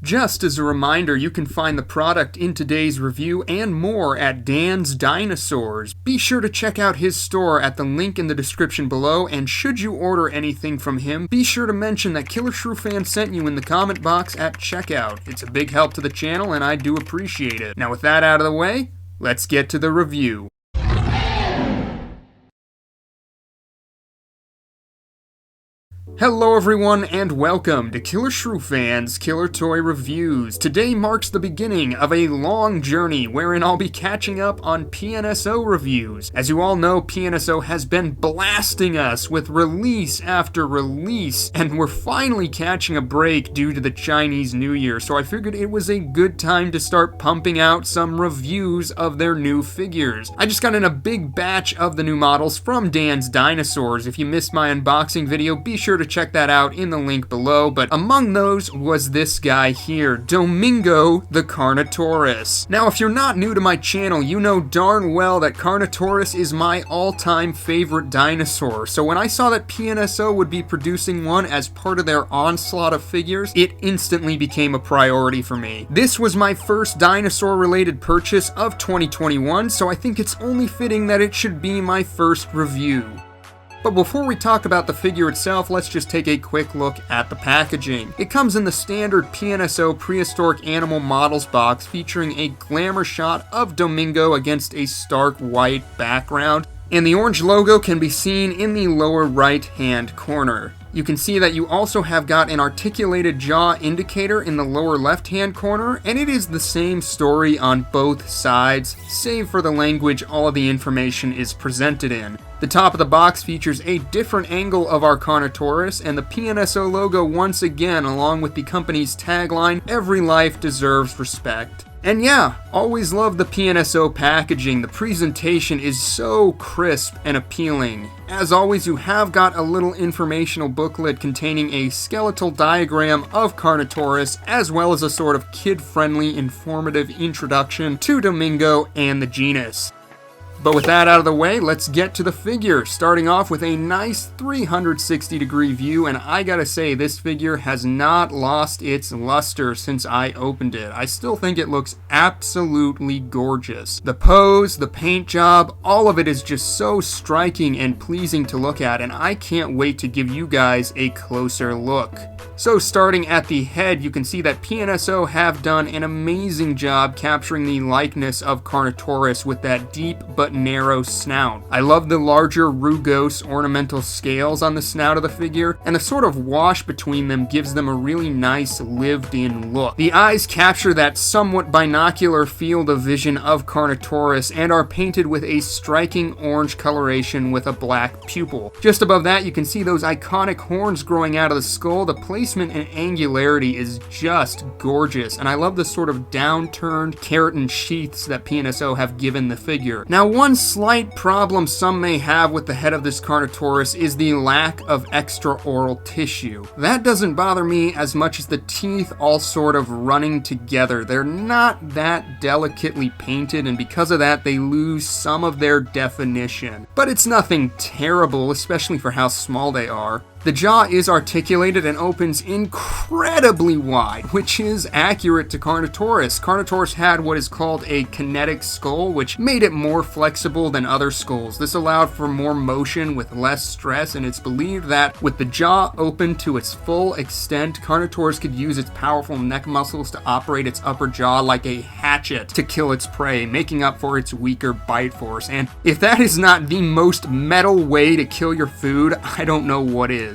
Just as a reminder, you can find the product in today's review and more at Dan's Dinosaurs. Be sure to check out his store at the link in the description below, and should you order anything from him, be sure to mention that Killershrewfan sent you in the comment box at checkout. It's a big help to the channel and I do appreciate it. Now with that out of the way, let's get to the review. Hello everyone and welcome to Killershrewfan's Killer Toy Reviews. Today marks the beginning of a long journey wherein I'll be catching up on PNSO reviews. As you all know, PNSO has been blasting us with release after release, and we're finally catching a break due to the Chinese New Year, so I figured it was a good time to start pumping out some reviews of their new figures. I just got in a big batch of the new models from Dan's Dinosaurs. If you missed my unboxing video, be sure to check that out in the link below, but among those was this guy here, Domingo the Carnotaurus. Now, if you're not new to my channel, you know darn well that Carnotaurus is my all-time favorite dinosaur, so when I saw that PNSO would be producing one as part of their onslaught of figures, it instantly became a priority for me. This was my first dinosaur-related purchase of 2021, so I think it's only fitting that it should be my first review. But before we talk about the figure itself, let's just take a quick look at the packaging. It comes in the standard PNSO Prehistoric Animal Models box featuring a glamour shot of Domingo against a stark white background, and the orange logo can be seen in the lower right hand corner. You can see that you also have got an articulated jaw indicator in the lower left-hand corner, and it is the same story on both sides, save for the language all of the information is presented in. The top of the box features a different angle of our Carnotaurus, and the PNSO logo once again, along with the company's tagline, "Every life deserves respect." And yeah, always love the PNSO packaging. The presentation is so crisp and appealing. As always, you have got a little informational booklet containing a skeletal diagram of Carnotaurus, as well as a sort of kid-friendly, informative introduction to Domingo and the genus. But with that out of the way, let's get to the figure, starting off with a nice 360-degree view, and I gotta say, this figure has not lost its luster since I opened it. I still think it looks absolutely gorgeous. The pose, the paint job, all of it is just so striking and pleasing to look at, and I can't wait to give you guys a closer look. So starting at the head, you can see that PNSO have done an amazing job capturing the likeness of Carnotaurus with that deep but narrow snout. I love the larger rugose ornamental scales on the snout of the figure, and the sort of wash between them gives them a really nice lived-in look. The eyes capture that somewhat binocular field of vision of Carnotaurus and are painted with a striking orange coloration with a black pupil. Just above that, you can see those iconic horns growing out of the skull. The placement and angularity is just gorgeous, and I love the sort of downturned keratin sheaths that PNSO have given the figure. Now, one slight problem some may have with the head of this Carnotaurus is the lack of extraoral tissue. That doesn't bother me as much as the teeth all sort of running together. They're not that delicately painted, and because of that, they lose some of their definition. But it's nothing terrible, especially for how small they are. The jaw is articulated and opens incredibly wide, which is accurate to Carnotaurus. Carnotaurus had what is called a kinetic skull, which made it more flexible than other skulls. This allowed for more motion with less stress, and it's believed that with the jaw open to its full extent, Carnotaurus could use its powerful neck muscles to operate its upper jaw like a hatchet to kill its prey, making up for its weaker bite force. And if that is not the most metal way to kill your food, I don't know what is.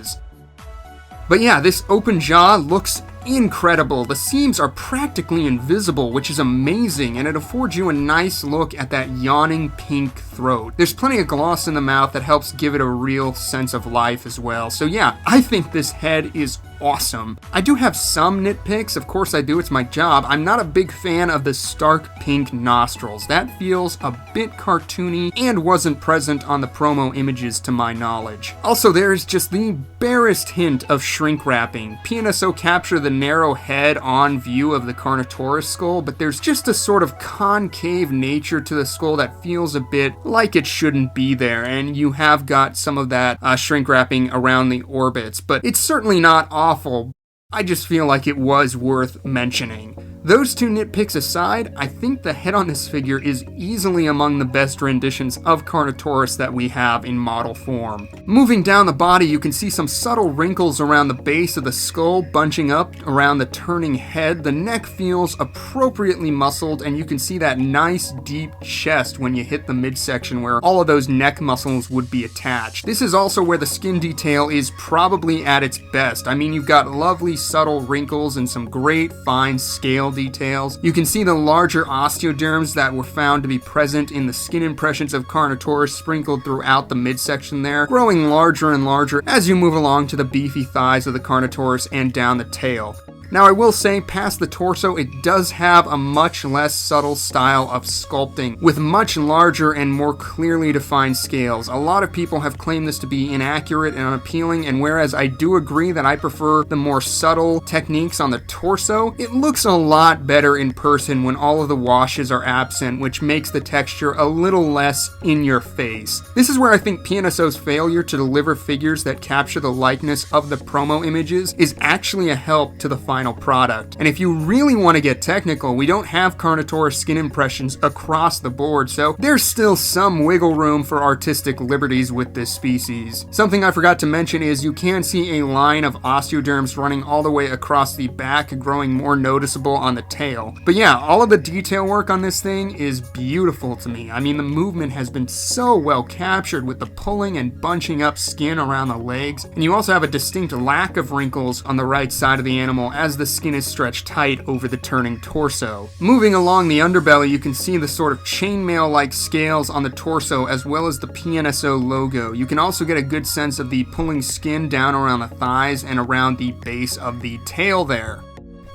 But yeah, this open jaw looks incredible. The seams are practically invisible, which is amazing, and it affords you a nice look at that yawning pink throat. There's plenty of gloss in the mouth that helps give it a real sense of life as well. So yeah, I think this head is awesome. I do have some nitpicks, of course I do, it's my job. I'm not a big fan of the stark pink nostrils. That feels a bit cartoony and wasn't present on the promo images to my knowledge. Also, there's just the barest hint of shrink wrapping. PNSO capture the narrow head on view of the Carnotaurus skull, but there's just a sort of concave nature to the skull that feels a bit like it shouldn't be there, and you have got some of that shrink wrapping around the orbits, but it's certainly not awful. I just feel like it was worth mentioning. Those two nitpicks aside, I think the head on this figure is easily among the best renditions of Carnotaurus that we have in model form. Moving down the body, you can see some subtle wrinkles around the base of the skull bunching up around the turning head. The neck feels appropriately muscled, and you can see that nice deep chest when you hit the midsection where all of those neck muscles would be attached. This is also where the skin detail is probably at its best. I mean, you've got lovely subtle wrinkles and some great fine scale details. You can see the larger osteoderms that were found to be present in the skin impressions of Carnotaurus sprinkled throughout the midsection there, growing larger and larger as you move along to the beefy thighs of the Carnotaurus and down the tail. Now I will say, past the torso, it does have a much less subtle style of sculpting, with much larger and more clearly defined scales. A lot of people have claimed this to be inaccurate and unappealing, and whereas I do agree that I prefer the more subtle techniques on the torso, it looks a lot better in person when all of the washes are absent, which makes the texture a little less in your face. This is where I think PNSO's failure to deliver figures that capture the likeness of the promo images is actually a help to the final product. And if you really want to get technical, we don't have Carnotaurus skin impressions across the board, so there's still some wiggle room for artistic liberties with this species. Something I forgot to mention is you can see a line of osteoderms running all the way across the back, growing more noticeable on the tail. But yeah, all of the detail work on this thing is beautiful to me. I mean, the movement has been so well captured with the pulling and bunching up skin around the legs, and you also have a distinct lack of wrinkles on the right side of the animal as the skin is stretched tight over the turning torso. Moving along the underbelly, you can see the sort of chainmail-like scales on the torso as well as the PNSO logo. You can also get a good sense of the pulling skin down around the thighs and around the base of the tail there.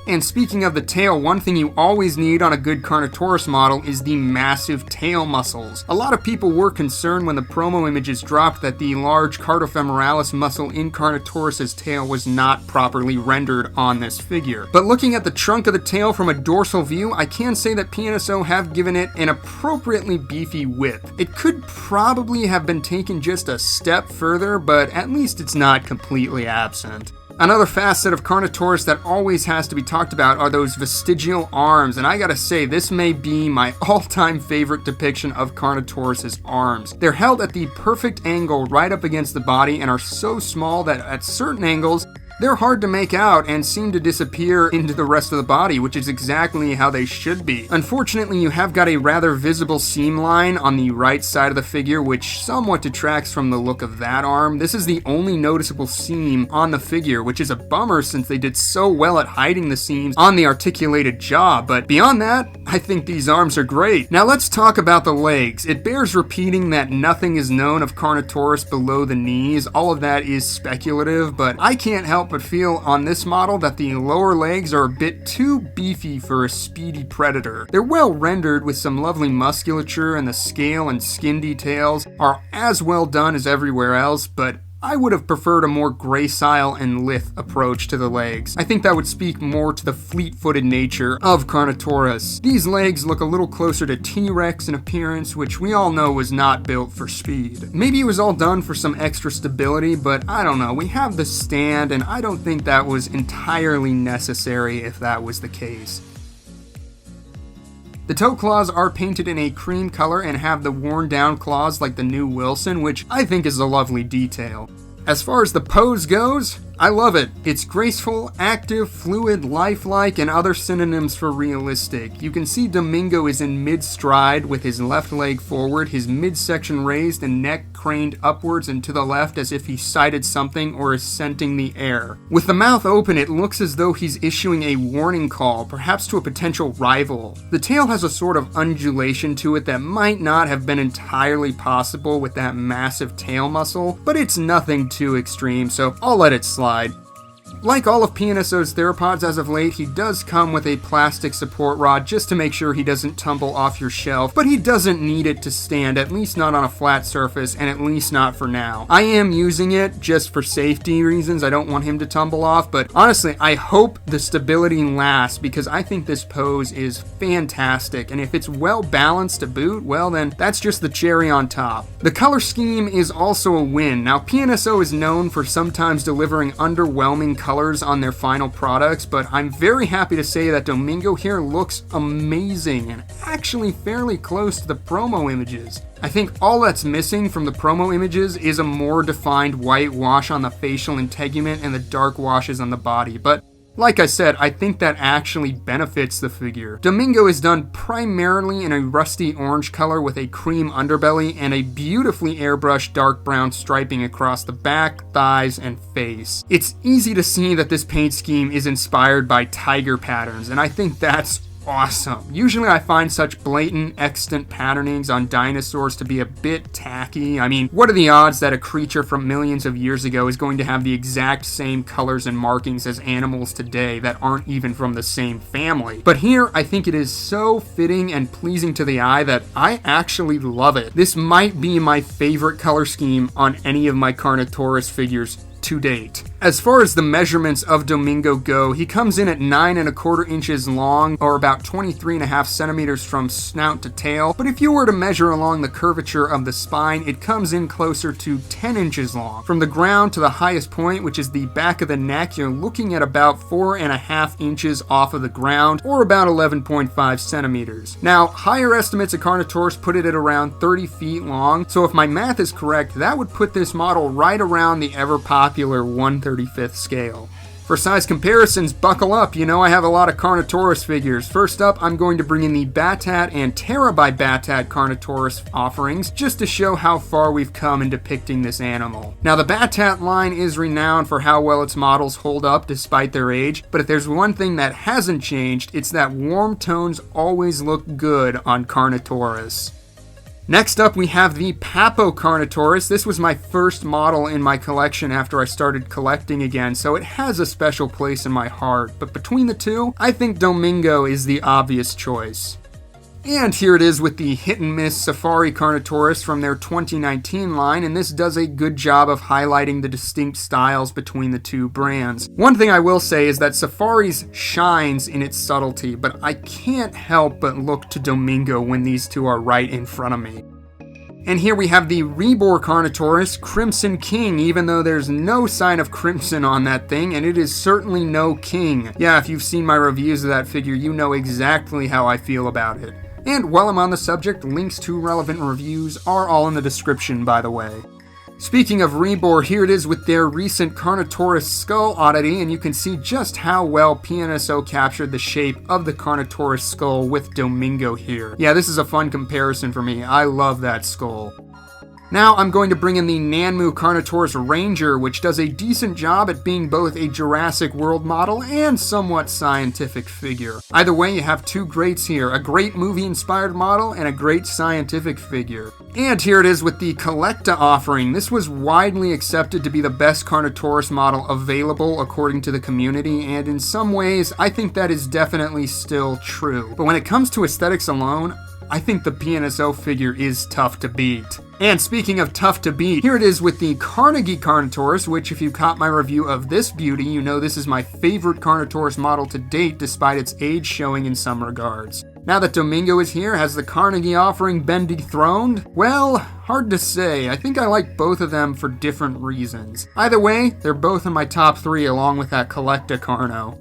And speaking of the tail, one thing you always need on a good Carnotaurus model is the massive tail muscles. A lot of people were concerned when the promo images dropped that the large cardiofemoralis muscle in Carnotaurus' tail was not properly rendered on this figure. But looking at the trunk of the tail from a dorsal view, I can say that PNSO have given it an appropriately beefy width. It could probably have been taken just a step further, but at least it's not completely absent. Another facet of Carnotaurus that always has to be talked about are those vestigial arms, and I gotta say, this may be my all-time favorite depiction of Carnotaurus' arms. They're held at the perfect angle right up against the body and are so small that at certain angles, they're hard to make out and seem to disappear into the rest of the body, which is exactly how they should be. Unfortunately, you have got a rather visible seam line on the right side of the figure, which somewhat detracts from the look of that arm. This is the only noticeable seam on the figure, which is a bummer since they did so well at hiding the seams on the articulated jaw, but beyond that, I think these arms are great. Now let's talk about the legs. It bears repeating that nothing is known of Carnotaurus below the knees. All of that is speculative, but I can't help but feel on this model that the lower legs are a bit too beefy for a speedy predator. They're well rendered with some lovely musculature, and the scale and skin details are as well done as everywhere else, but I would have preferred a more gracile and lithe approach to the legs. I think that would speak more to the fleet-footed nature of Carnotaurus. These legs look a little closer to T-Rex in appearance, which we all know was not built for speed. Maybe it was all done for some extra stability, but I don't know. We have the stand, and I don't think that was entirely necessary if that was the case. The toe claws are painted in a cream color and have the worn down claws like the new Wilson, which I think is a lovely detail. As far as the pose goes, I love it. It's graceful, active, fluid, lifelike, and other synonyms for realistic. You can see Domingo is in mid-stride with his left leg forward, his midsection raised and neck craned upwards and to the left as if he sighted something or is scenting the air. With the mouth open, it looks as though he's issuing a warning call, perhaps to a potential rival. The tail has a sort of undulation to it that might not have been entirely possible with that massive tail muscle, but it's nothing too extreme, so I'll let it slide. Like all of PNSO's theropods as of late, he does come with a plastic support rod just to make sure he doesn't tumble off your shelf, but he doesn't need it to stand, at least not on a flat surface, and at least not for now. I am using it just for safety reasons. I don't want him to tumble off, but honestly, I hope the stability lasts because I think this pose is fantastic, and if it's well balanced to boot, well then, that's just the cherry on top. The color scheme is also a win. Now, PNSO is known for sometimes delivering underwhelming color colors on their final products, but I'm very happy to say that Domingo here looks amazing and actually fairly close to the promo images. I think all that's missing from the promo images is a more defined white wash on the facial integument and the dark washes on the body, but like I said, I think that actually benefits the figure. Domingo is done primarily in a rusty orange color with a cream underbelly and a beautifully airbrushed dark brown striping across the back, thighs, and face. It's easy to see that this paint scheme is inspired by tiger patterns, and I think that's awesome. Usually I find such blatant, extant patternings on dinosaurs to be a bit tacky. I mean, what are the odds that a creature from millions of years ago is going to have the exact same colors and markings as animals today that aren't even from the same family? But here, I think it is so fitting and pleasing to the eye that I actually love it. This might be my favorite color scheme on any of my Carnotaurus figures to date. As far as the measurements of Domingo go, he comes in at 9¼ inches long, or about 23.5 centimeters from snout to tail, but if you were to measure along the curvature of the spine, it comes in closer to 10 inches long. From the ground to the highest point, which is the back of the neck, you're looking at about 4.5 inches off of the ground, or about 11.5 centimeters. Now, higher estimates of Carnotaurus put it at around 30 feet long, so if my math is correct, that would put this model right around the ever-popular 1/35th scale. For size comparisons, buckle up, you know I have a lot of Carnotaurus figures. First up, I'm going to bring in the Batat and Terra by Batat Carnotaurus offerings, just to show how far we've come in depicting this animal. Now, the Batat line is renowned for how well its models hold up despite their age, but if there's one thing that hasn't changed, it's that warm tones always look good on Carnotaurus. Next up, we have the Papo Carnotaurus. This was my first model in my collection after I started collecting again, so it has a special place in my heart. But between the two, I think Domingo is the obvious choice. And here it is with the hit-and-miss Safari Carnotaurus from their 2019 line, and this does a good job of highlighting the distinct styles between the two brands. One thing I will say is that Safari's shines in its subtlety, but I can't help but look to Domingo when these two are right in front of me. And here we have the Rebor Carnotaurus Crimson King, even though there's no sign of crimson on that thing, and it is certainly no king. Yeah, if you've seen my reviews of that figure, you know exactly how I feel about it. And while I'm on the subject, links to relevant reviews are all in the description, by the way. Speaking of Rebor, here it is with their recent Carnotaurus skull oddity, and you can see just how well PNSO captured the shape of the Carnotaurus skull with Domingo here. Yeah, this is a fun comparison for me. I love that skull. Now I'm going to bring in the Nanmu Carnotaurus Ranger, which does a decent job at being both a Jurassic World model and somewhat scientific figure. Either way, you have two greats here, a great movie-inspired model and a great scientific figure. And here it is with the Collecta offering. This was widely accepted to be the best Carnotaurus model available according to the community, and in some ways, I think that is definitely still true. But when it comes to aesthetics alone, I think the PNSO figure is tough to beat. And speaking of tough to beat, here it is with the Carnegie Carnotaurus, which if you caught my review of this beauty, you know this is my favorite Carnotaurus model to date despite its age showing in some regards. Now that Domingo is here, has the Carnegie offering been dethroned? Well, hard to say. I think I like both of them for different reasons. Either way, they're both in my top 3 along with that Collecta Carno.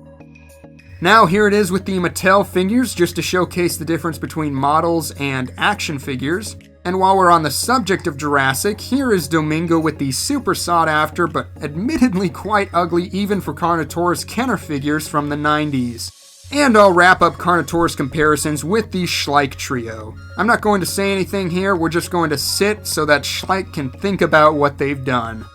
Now here it is with the Mattel figures, just to showcase the difference between models and action figures. And while we're on the subject of Jurassic, here is Domingo with the super sought after, but admittedly quite ugly even for Carnotaurus Kenner figures from the 90s. And I'll wrap up Carnotaurus comparisons with the Schleich trio. I'm not going to say anything here, we're just going to sit so that Schleich can think about what they've done.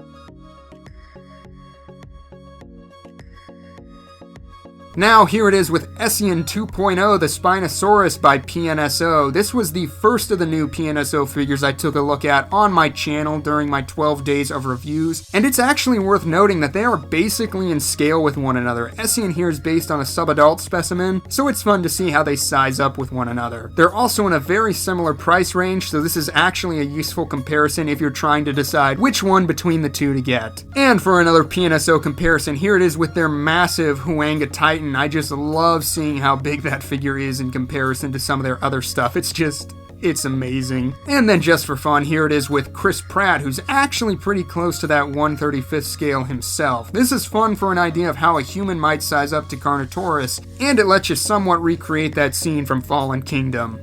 Now here it is with Essian 2.0, the Spinosaurus by PNSO. This was the first of the new PNSO figures I took a look at on my channel during my 12 days of reviews, and it's actually worth noting that they are basically in scale with one another. Essian here is based on a subadult specimen, so it's fun to see how they size up with one another. They're also in a very similar price range, so this is actually a useful comparison if you're trying to decide which one between the two to get. And for another PNSO comparison, here it is with their massive Huanga Titan. I just love seeing how big that figure is in comparison to some of their other stuff. It's just It's amazing. And then just for fun, here it is with Chris Pratt, who's actually pretty close to that 1/35th scale himself. This is fun for an idea of how a human might size up to Carnotaurus, and it lets you somewhat recreate that scene from Fallen Kingdom.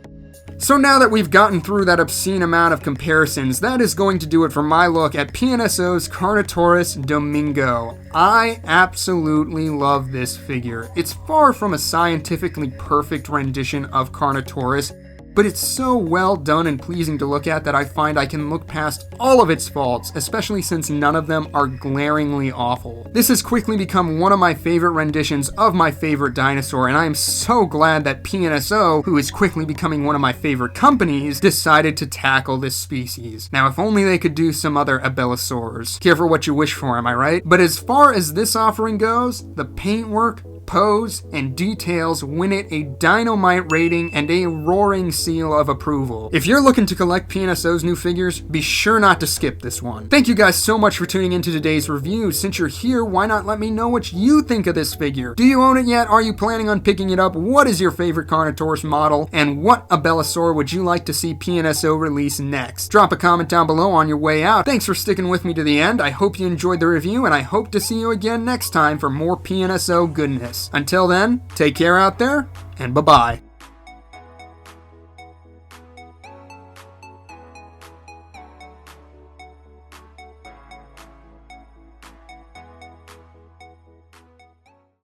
So now that we've gotten through that obscene amount of comparisons, that is going to do it for my look at PNSO's Carnotaurus Domingo. I absolutely love this figure. It's far from a scientifically perfect rendition of Carnotaurus, but it's so well done and pleasing to look at that I find I can look past all of its faults, especially since none of them are glaringly awful. This has quickly become one of my favorite renditions of my favorite dinosaur, and I am so glad that PNSO, who is quickly becoming one of my favorite companies, decided to tackle this species. Now, if only they could do some other Abelisaurs. Careful what you wish for, am I right? But as far as this offering goes, the paintwork, pose, and details win it a dynamite rating and a roaring seal of approval. If you're looking to collect PNSO's new figures, be sure not to skip this one. Thank you guys so much for tuning into today's review. Since you're here, why not let me know what you think of this figure? Do you own it yet? Are you planning on picking it up? What is your favorite Carnotaurus model? And what Abelisaur would you like to see PNSO release next? Drop a comment down below on your way out. Thanks for sticking with me to the end. I hope you enjoyed the review, and I hope to see you again next time for more PNSO goodness. Until then, take care out there, and bye-bye.